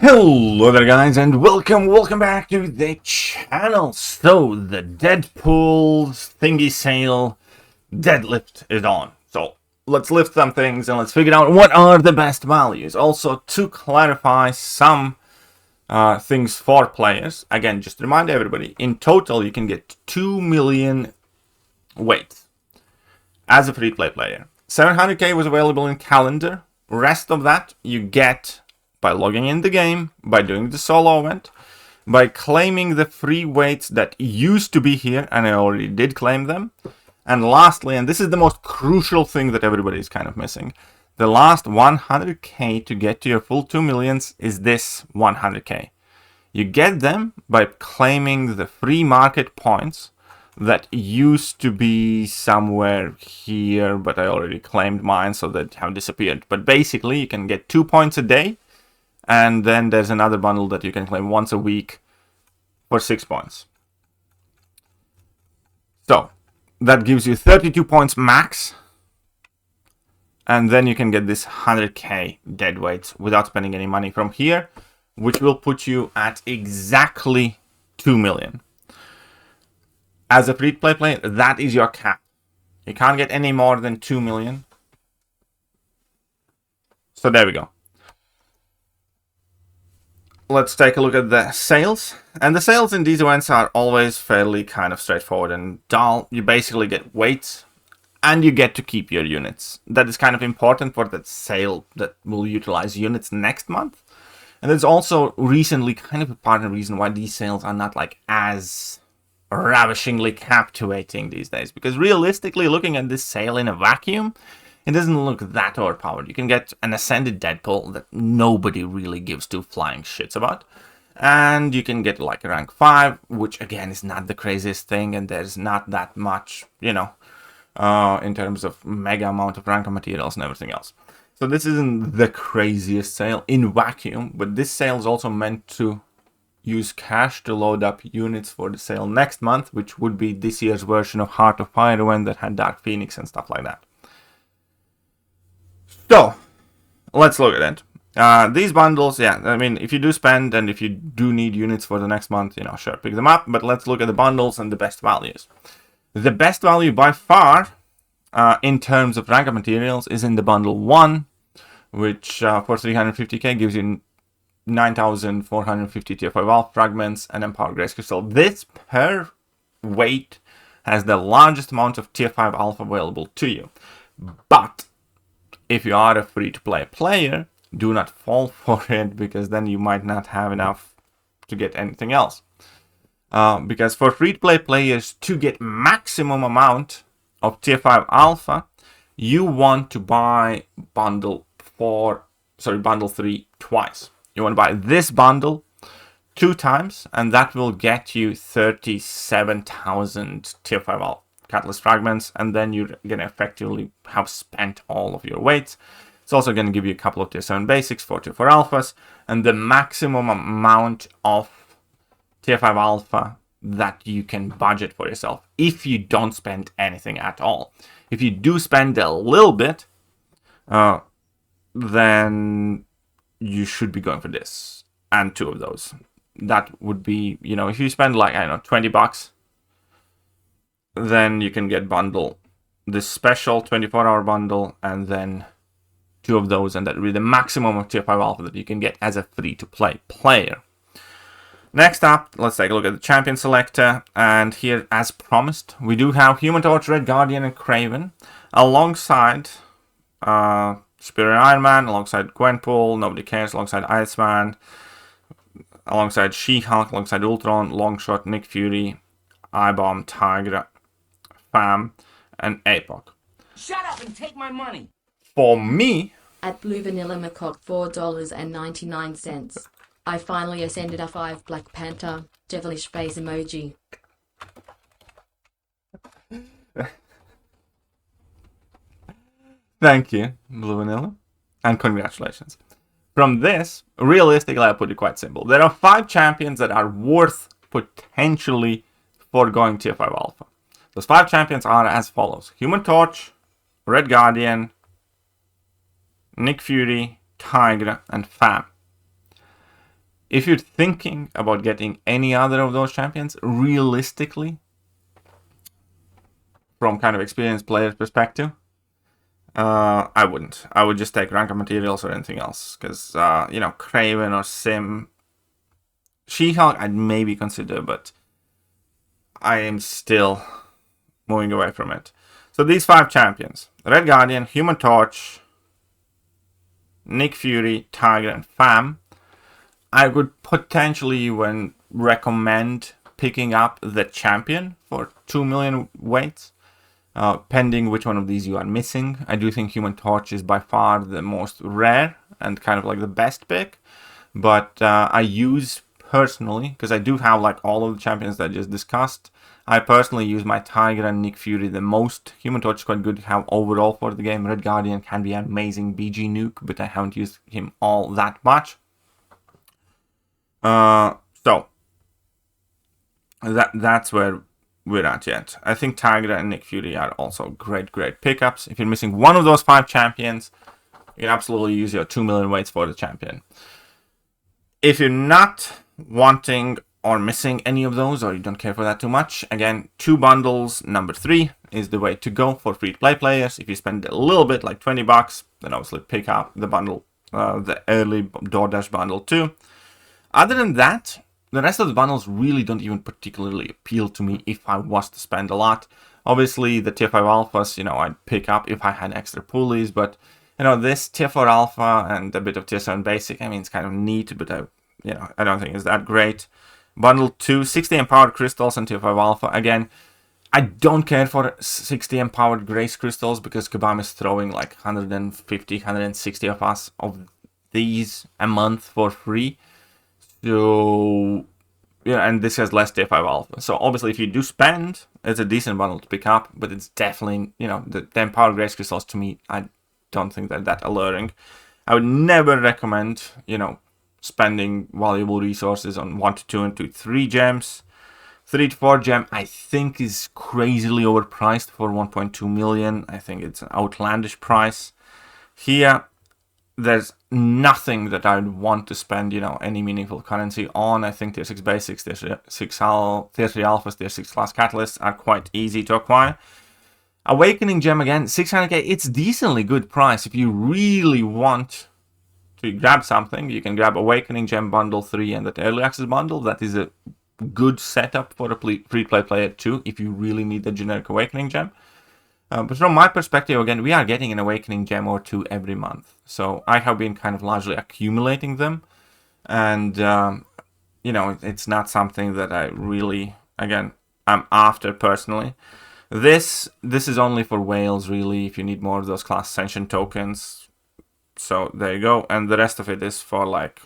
Hello there guys, and welcome back to the channel. So the Deadpools thingy sale Deadlift is on. So let's lift some things and let's figure out what are the best values. Also to clarify some things for players. Again, just to remind everybody, in total you can get 2 million weights as a free-to-play player. 700k was available in calendar. Rest of that you get by logging in the game, by doing the solo event, by claiming the free weights that used to be here, and I already did claim them. And lastly, and this is the most crucial thing that everybody is kind of missing, the last 100k to get to your full 2 millions is this 100k. You get them by claiming the free market points that used to be somewhere here, but I already claimed mine, so that have disappeared. But basically, you can get 2 points a day, and then there's another bundle that you can claim once a week for 6 points. So that gives you 32 points max. And then you can get this 100k dead weights without spending any money from here, which will put you at exactly 2 million. As a free-to-play player, that is your cap. You can't get any more than 2 million. So there we go. Let's take a look at the sales. And the sales in these events are always fairly kind of straightforward and dull. You basically get weights and you get to keep your units. That is kind of important for that sale that will utilize units next month. And there's also recently kind of a part of the reason why these sales are not like as ravishingly captivating these days. Because realistically, looking at this sale in a vacuum, it doesn't look that overpowered. You can get an Ascended Deadpool that nobody really gives two flying shits about. And you can get like a rank 5, which again is not the craziest thing, and there's not that much, you know, in terms of mega amount of rank materials and everything else. So this isn't the craziest sale in vacuum, but this sale is also meant to use cash to load up units for the sale next month, which would be this year's version of Heart of Fire event that had Dark Phoenix and stuff like that. So, let's look at it. These bundles, yeah, I mean, if you do spend and if you do need units for the next month, you know, sure, pick them up. But let's look at the bundles and the best values. The best value by far, in terms of rank of materials, is in the bundle 1, which for 350k gives you 9,450 tier 5 alpha fragments and empowered grace crystal. This per weight has the largest amount of tier 5 alpha available to you. But if you are a free-to-play player, do not fall for it, because then you might not have enough to get anything else. Because for free-to-play players to get maximum amount of tier 5 alpha, you want to buy bundle 3 twice. You want to buy this bundle 2 times, and that will get you 37,000 tier 5 alpha catalyst fragments, and then you're gonna effectively have spent all of your weights. It's also gonna give you a couple of tier 7 basics, 4 tier 4 alphas, and the maximum amount of tier 5 alpha that you can budget for yourself if you don't spend anything at all. If you do spend a little bit, then you should be going for this and 2 of those. That would be, you know, if you spend like, I don't know, 20 bucks, then you can get bundle this special 24-hour bundle, and then 2 of those, and that will be the maximum of tier 5 alpha that you can get as a free-to-play player. Next up, let's take a look at the champion selector, and here, as promised, we do have Human Torch, Red Guardian, and Craven, alongside Superior Iron Man, alongside Gwenpool, Nobody Cares, alongside Iceman, alongside She-Hulk, alongside Ultron, Longshot, Nick Fury, I-Bomb, Tigra, Fam, and APOC. Shut up and take my money! For me, at Blue Vanilla MCOC $4.99. I finally ascended a 5 Black Panther devilish face emoji. Thank you, Blue Vanilla, and congratulations. From this, realistically, I put it quite simple. There are 5 champions that are worth potentially foregoing tier 5 alpha. Those 5 champions are as follows: Human Torch, Red Guardian, Nick Fury, Tigra, and Fam. If you're thinking about getting any other of those champions, realistically, from kind of experienced player's perspective, I wouldn't. I would just take rank materials or anything else. Because, you know, Craven or Sim, She-Hulk I'd maybe consider, but I am still moving away from it. So these 5 champions: Red Guardian, Human Torch, Nick Fury, Tiger, and Fam. I would potentially even recommend picking up the champion for 2 million weights, pending which one of these you are missing. I do think Human Torch is by far the most rare and kind of like the best pick, but I use personally, because I do have like all of the champions that I just discussed, I personally use my Tiger and Nick Fury the most. Human Torch is quite good to have overall for the game. Red Guardian can be an amazing BG nuke, but I haven't used him all that much. So that's where we're at yet. I think Tiger and Nick Fury are also great pickups. If you're missing one of those 5 champions, you can absolutely use your 2 million weights for the champion. If you're not wanting or missing any of those, or you don't care for that too much, again, 2 bundles, number 3 is the way to go for free-to-play players. If you spend a little bit, like $20, then obviously pick up the bundle, the early DoorDash bundle too. Other than that, the rest of the bundles really don't even particularly appeal to me if I was to spend a lot. Obviously, the Tier 5 Alphas, you know, I'd pick up if I had extra pulleys, but, you know, this Tier 4 Alpha and a bit of Tier 7 Basic, I mean, it's kind of neat, but I don't think it's that great. Bundle 2, 60 Empowered Crystals and Tier 5 Alpha. Again, I don't care for 60 Empowered Grace Crystals because Kabam is throwing like 150, 160 of us of these a month for free. So, yeah, and this has less Tier 5 Alpha. So, obviously, if you do spend, it's a decent bundle to pick up, but it's definitely, you know, the Empowered Grace Crystals, to me, I don't think they're that alluring. I would never recommend, you know, spending valuable resources on 1 to 2 and 2 to 3 gems. 3 to 4 gem, I think, is crazily overpriced for 1.2 million. I think it's an outlandish price. Here, there's nothing that I would want to spend, you know, any meaningful currency on. I think Tier 6 Basics, Tier 3 Alphas, Tier 6 Class Catalysts are quite easy to acquire. Awakening Gem, again, 600k, it's decently good price. If you really want to grab something, you can grab Awakening Gem Bundle 3 and the Early Access Bundle. That is a good setup for a free-to-play player too, if you really need the generic Awakening Gem. But from my perspective, again, we are getting an Awakening Gem or 2 every month. So I have been kind of largely accumulating them. And, you know, it's not something that I really, again, I'm after personally. This is only for whales, really, if you need more of those Class Ascension tokens. So there you go. And the rest of it is for, like,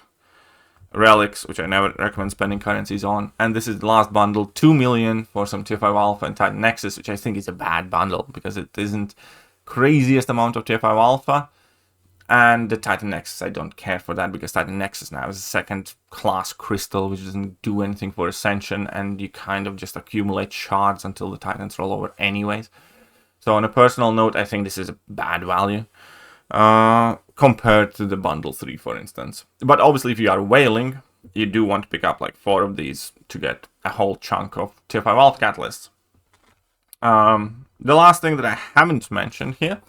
relics, which I never recommend spending currencies on. And this is the last bundle, 2 million for some Tier 5 Alpha and Titan Nexus, which I think is a bad bundle because it isn't craziest amount of Tier 5 Alpha. And the Titan Nexus, I don't care for that because Titan Nexus now is a second class crystal, which doesn't do anything for Ascension, and you kind of just accumulate shards until the Titans roll over anyways. So on a personal note, I think this is a bad value. Compared to the bundle 3, for instance. But obviously, if you are whaling, you do want to pick up like 4 of these to get a whole chunk of Tier 5 Alpha Catalysts. The last thing that I haven't mentioned here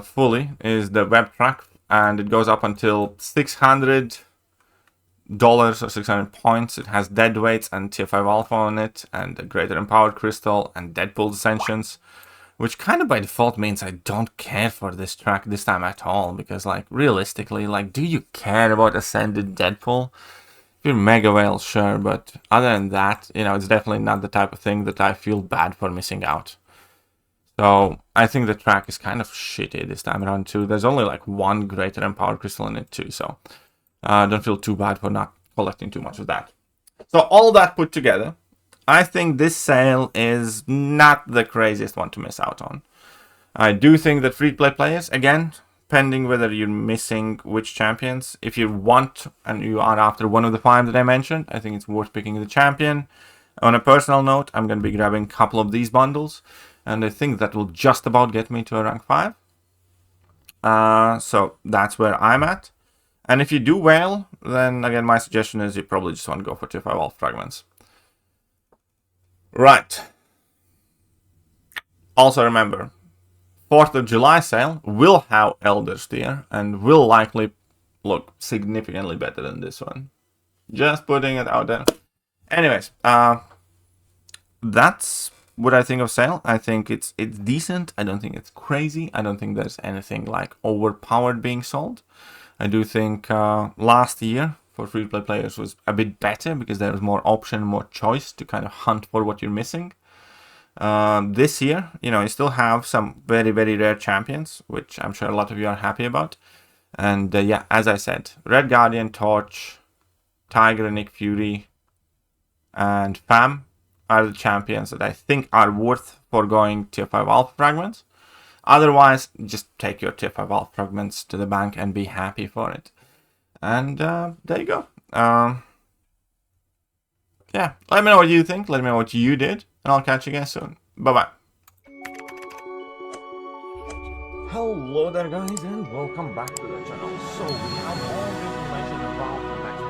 fully is the web track, and it goes up until $600 or 600 points. It has dead weights and Tier 5 Alpha on it, and a Greater Empowered Crystal and Deadpools Ascensions. Which kind of by default means I don't care for this track this time at all. Because, like, realistically, like, do you care about Ascended Deadpool? If you're Mega Whale, sure. But other than that, you know, it's definitely not the type of thing that I feel bad for missing out. So, I think the track is kind of shitty this time around, too. There's only, like, 1 Greater Empowered Crystal in it, too. So, don't feel too bad for not collecting too much of that. So, all that put together, I think this sale is not the craziest one to miss out on. I do think that free-to-play players, again, pending whether you're missing which champions, if you want and you are after one of the 5 that I mentioned, I think it's worth picking the champion. On a personal note, I'm going to be grabbing a couple of these bundles, and I think that will just about get me to a rank 5. So that's where I'm at. And if you do well, then again, my suggestion is you probably just want to go for tier 5 Wolf Fragments. Right. Also remember, 4th of July sale will have Elder's Tier and will likely look significantly better than this one. Just putting it out there. Anyways, that's what I think of sale. I think it's decent. I don't think it's crazy. I don't think there's anything like overpowered being sold. I do think last year for free-to-play players was a bit better because there was more option, more choice to kind of hunt for what you're missing. This year, you know, you still have some very, very rare champions, which I'm sure a lot of you are happy about. And yeah, as I said, Red Guardian, Torch, Tiger and Nick Fury, and Fam are the champions that I think are worth foregoing tier 5 Alpha Fragments. Otherwise, just take your tier 5 Alpha Fragments to the bank and be happy for it. And there you go. Yeah, let me know what you think. Let me know what you did. And I'll catch you guys soon. Bye-bye. Hello there guys and welcome back to the channel. So we have all the information about the next